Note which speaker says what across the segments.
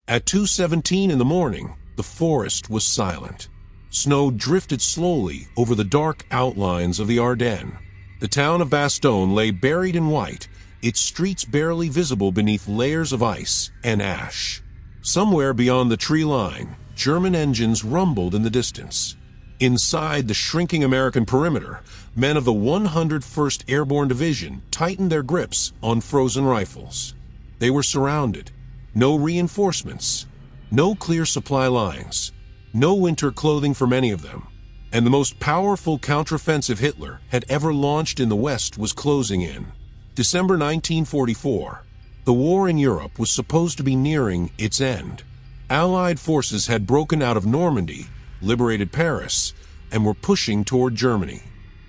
Speaker 1: At 2:17 in the morning, the forest was silent. Snow drifted slowly over the dark outlines of the Ardennes. The town of Bastogne lay buried in white, its streets barely visible beneath layers of ice and ash. Somewhere beyond the tree line, German engines rumbled in the distance. Inside the shrinking American perimeter, men of the 101st Airborne Division tightened their grips on frozen rifles. They were surrounded. No reinforcements, no clear supply lines, no winter clothing for many of them. And the most powerful counteroffensive Hitler had ever launched in the West was closing in. December 1944. The war in Europe was supposed to be nearing its end. Allied forces had broken out of Normandy, liberated Paris, and were pushing toward Germany.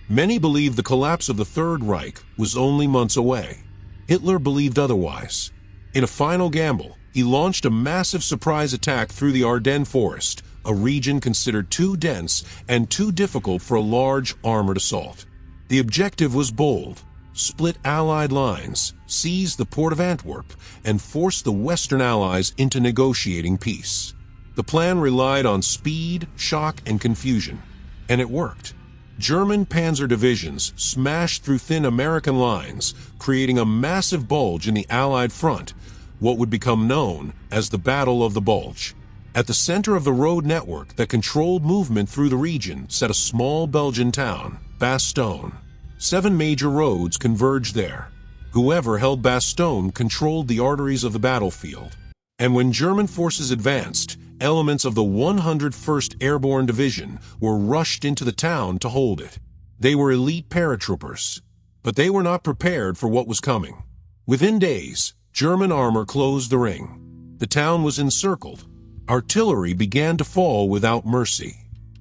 Speaker 1: Many believed the collapse of the Third Reich was only months away. Hitler believed otherwise. In a final gamble, he launched a massive surprise attack through the Ardennes forest, a region considered too dense and too difficult for a large armored assault. The objective was bold: split Allied lines, seize the port of Antwerp, and force the Western Allies into negotiating peace. The plan relied on speed, shock, and confusion. And it worked. German panzer divisions smashed through thin American lines, creating a massive bulge in the Allied front, what would become known as the Battle of the Bulge. At the center of the road network that controlled movement through the region sat a small Belgian town, Bastogne. 7 major roads converged there. Whoever held Bastogne controlled the arteries of the battlefield. And when German forces advanced, elements of the 101st Airborne Division were rushed into the town to hold it. They were elite paratroopers, but they were not prepared for what was coming. Within days, German armor closed the ring. The town was encircled. Artillery began to fall without mercy.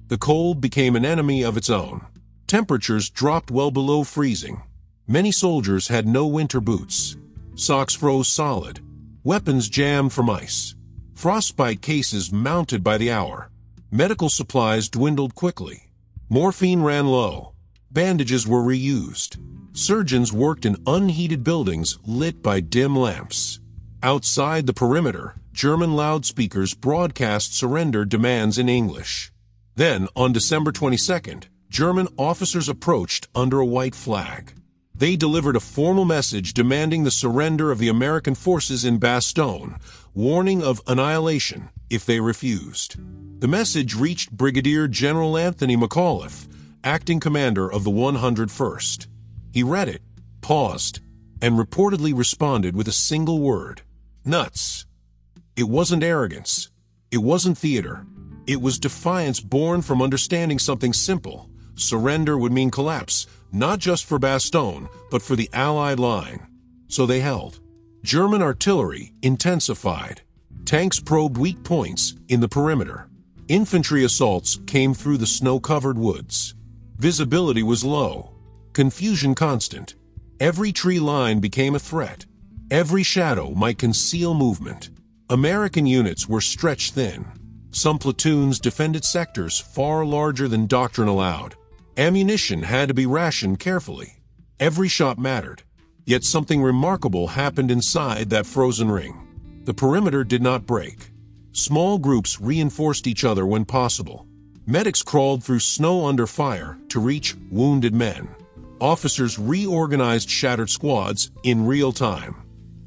Speaker 1: The cold became an enemy of its own. Temperatures dropped well below freezing. Many soldiers had no winter boots. Socks froze solid. Weapons jammed from ice. Frostbite cases mounted by the hour. Medical supplies dwindled quickly. Morphine ran low. Bandages were reused. Surgeons worked in unheated buildings lit by dim lamps. Outside the perimeter, German loudspeakers broadcast surrender demands in English. Then, on December 22nd, German officers approached under a white flag. They delivered a formal message demanding the surrender of the American forces in Bastogne, warning of annihilation if they refused. The message reached Brigadier General Anthony McAuliffe, acting commander of the 101st. He read it, paused, and reportedly responded with a single word: nuts. It wasn't arrogance. It wasn't theater. It was defiance born from understanding something simple. Surrender would mean collapse, not just for Bastogne, but for the Allied line. So they held. German artillery intensified. Tanks probed weak points in the perimeter. Infantry assaults came through the snow-covered woods. Visibility was low. Confusion constant. Every tree line became a threat. Every shadow might conceal movement. American units were stretched thin. Some platoons defended sectors far larger than doctrine allowed. Ammunition had to be rationed carefully. Every shot mattered. Yet something remarkable happened inside that frozen ring. The perimeter did not break. Small groups reinforced each other when possible. Medics crawled through snow under fire to reach wounded men. Officers reorganized shattered squads in real time.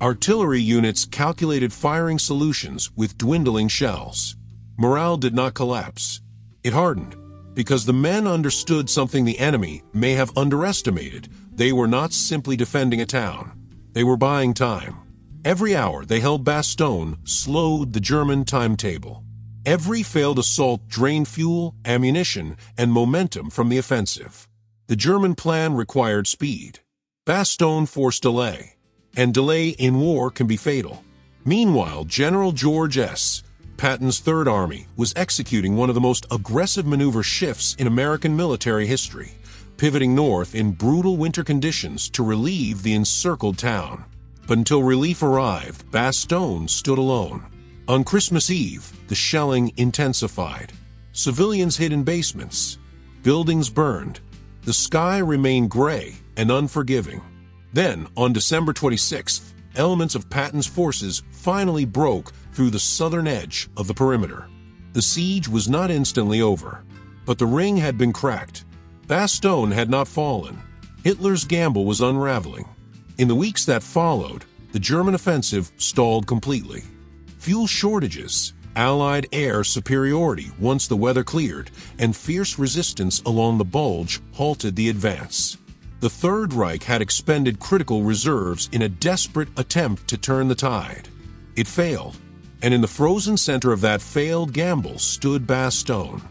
Speaker 1: Artillery units calculated firing solutions with dwindling shells. Morale did not collapse. It hardened, because the men understood something the enemy may have underestimated. They were not simply defending a town. They were buying time. Every hour they held Bastogne slowed the German timetable. Every failed assault drained fuel, ammunition, and momentum from the offensive. The German plan required speed. Bastogne forced delay, and delay in war can be fatal. Meanwhile, General George S. Patton's Third Army was executing one of the most aggressive maneuver shifts in American military history, pivoting north in brutal winter conditions to relieve the encircled town. But until relief arrived, Bastogne stood alone. On Christmas Eve, the shelling intensified. Civilians hid in basements. Buildings burned. The sky remained gray and unforgiving. Then, on December 26th, elements of Patton's forces finally broke through the southern edge of the perimeter. The siege was not instantly over, but the ring had been cracked. Bastogne had not fallen. Hitler's gamble was unraveling. In the weeks that followed, the German offensive stalled completely. Fuel shortages, Allied air superiority once the weather cleared, and fierce resistance along the Bulge halted the advance. The Third Reich had expended critical reserves in a desperate attempt to turn the tide. It failed, and in the frozen center of that failed gamble stood Bastogne,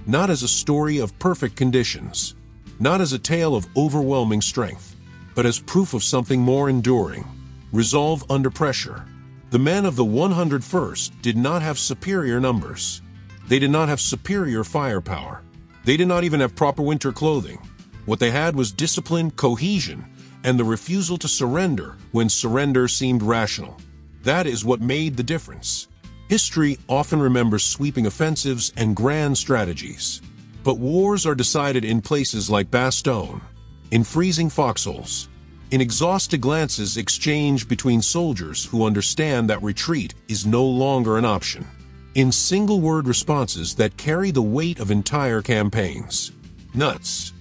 Speaker 1: not as a story of perfect conditions, not as a tale of overwhelming strength, but as proof of something more enduring: resolve under pressure. The men of the 101st did not have superior numbers. They did not have superior firepower. They did not even have proper winter clothing. What they had was discipline, cohesion, and the refusal to surrender when surrender seemed rational. That is what made the difference. History often remembers sweeping offensives and grand strategies. But wars are decided in places like Bastogne, in freezing foxholes, in exhausted glances exchanged between soldiers who understand that retreat is no longer an option, in single-word responses that carry the weight of entire campaigns. Nuts.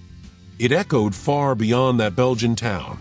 Speaker 1: It echoed far beyond that Belgian town.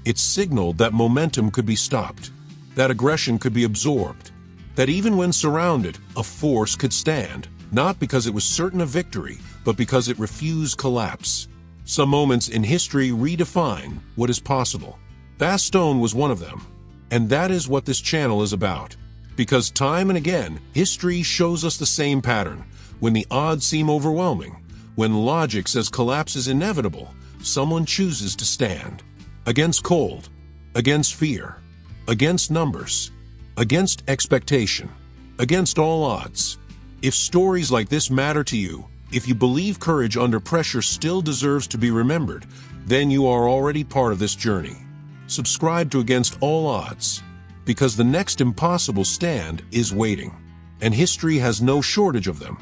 Speaker 1: It signaled that momentum could be stopped, that aggression could be absorbed, that even when surrounded, a force could stand, not because it was certain of victory, but because it refused collapse. Some moments in history redefine what is possible. Bastogne was one of them, and that is what this channel is about. Because time and again, history shows us the same pattern. When the odds seem overwhelming, when logic says collapse is inevitable, someone chooses to stand. Against cold, against fear, against numbers, against expectation, against all odds. If stories like this matter to you, if you believe courage under pressure still deserves to be remembered, then you are already part of this journey. Subscribe to Against All Odds, because the next impossible stand is waiting, and history has no shortage of them.